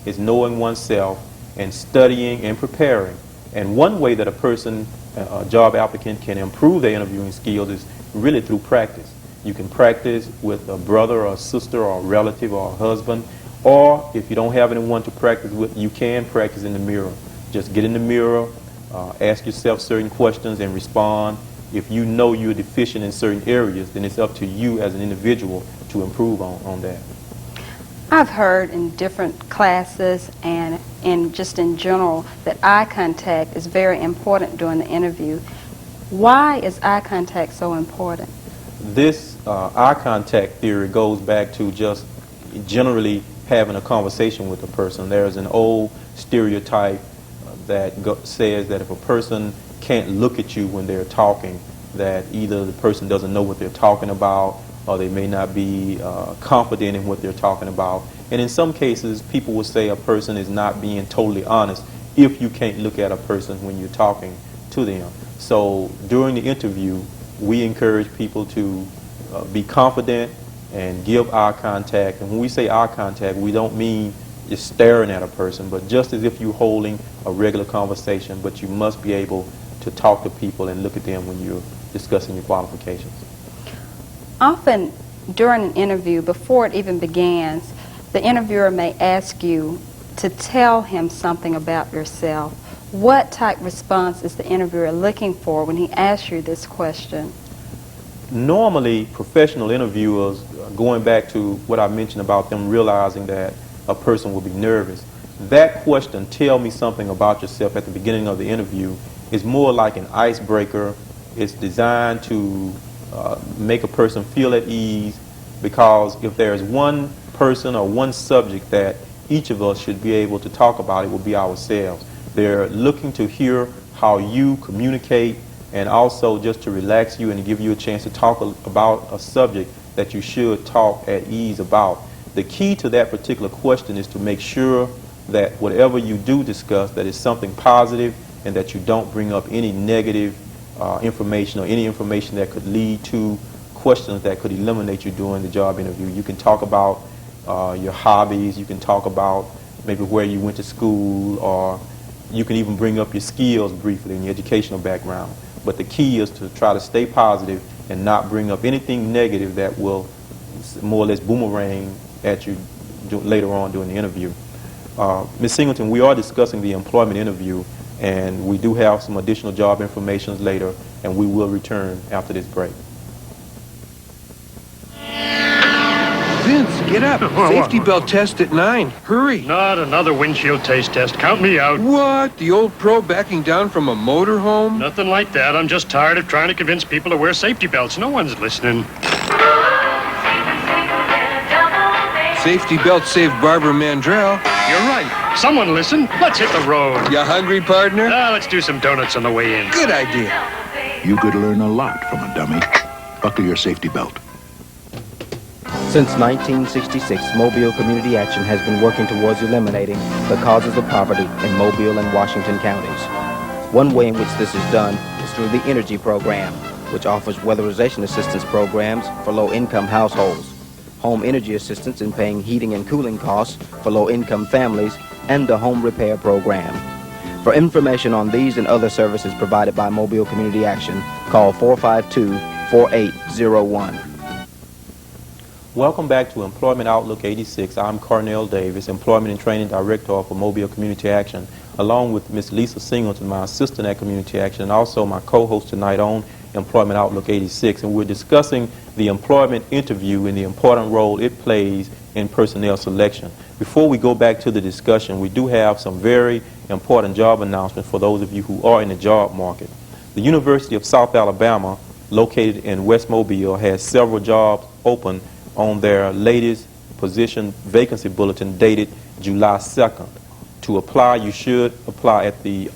is knowing oneself and studying and preparing. And one way that a person, a job applicant, can improve their interviewing skills is really through practice. You can practice with a brother or a sister or a relative or a husband, or if you don't have anyone to practice with, you can practice in the mirror. Just get in the mirror, ask yourself certain questions and respond. If you know you're deficient in certain areas, then it's up to you as an individual to improve on that. I've heard in different classes and just in general that eye contact is very important during the interview. Why is eye contact so important? This eye contact theory goes back to just generally having a conversation with a person. There's an old stereotype that says that if a person can't look at you when they're talking, that either the person doesn't know what they're talking about, or they may not be confident in what they're talking about. And in some cases, people will say a person is not being totally honest if you can't look at a person when you're talking to them. So during the interview, we encourage people to be confident and give eye contact. And when we say eye contact, we don't mean just staring at a person, but just as if you're holding a regular conversation, but you must be able to talk to people and look at them when you're discussing your qualifications. Often during an interview, before it even begins, the interviewer may ask you to tell him something about yourself. What type of response is the interviewer looking for when he asks you this question? Normally, professional interviewers, going back to what I mentioned about them realizing that a person will be nervous, that question, tell me something about yourself at the beginning of the interview, is more like an icebreaker. It's designed to make a person feel at ease, because if there's one person or one subject that each of us should be able to talk about, it will be ourselves. They're looking to hear how you communicate, and also just to relax you and give you a chance to talk about a subject that you should talk at ease about. The key to that particular question is to make sure that whatever you do discuss, that is something positive, and that you don't bring up any negative information or any information that could lead to questions that could eliminate you during the job interview. You can talk about your hobbies, you can talk about maybe where you went to school, or you can even bring up your skills briefly and your educational background. But the key is to try to stay positive and not bring up anything negative that will more or less boomerang at you later on during the interview. Ms. Singleton, we are discussing the employment interview, and we do have some additional job information later, and we will return after this break. Vince, get up. Safety belt test at 9. Hurry. Not another windshield taste test. Count me out. What? The old pro backing down from a motorhome? Nothing like that. I'm just tired of trying to convince people to wear safety belts. No one's listening. Safety belt saved Barbara Mandrell. You're right. Someone listen. Let's hit the road. You hungry, partner? Let's do some donuts on the way in. Good idea. You could learn a lot from a dummy. Buckle your safety belt. Since 1966, Mobile Community Action has been working towards eliminating the causes of poverty in Mobile and Washington counties. One way in which this is done is through the Energy Program, which offers weatherization assistance programs for low-income households, home energy assistance in paying heating and cooling costs for low-income families, and the home repair program. For information on these and other services provided by Mobile Community Action, call 452-4801. Welcome back to Employment Outlook 86. I'm Carnell Davis, Employment and Training Director for Mobile Community Action, along with Ms. Lisa Singleton, my assistant at Community Action, and also my co-host tonight on Employment Outlook 86. And we're discussing the employment interview and the important role it plays in personnel selection. Before we go back to the discussion, we do have some very important job announcements for those of you who are in the job market. The University of South Alabama, located in West Mobile, has several jobs open on their latest position vacancy bulletin dated July 2nd. To apply, you should apply at the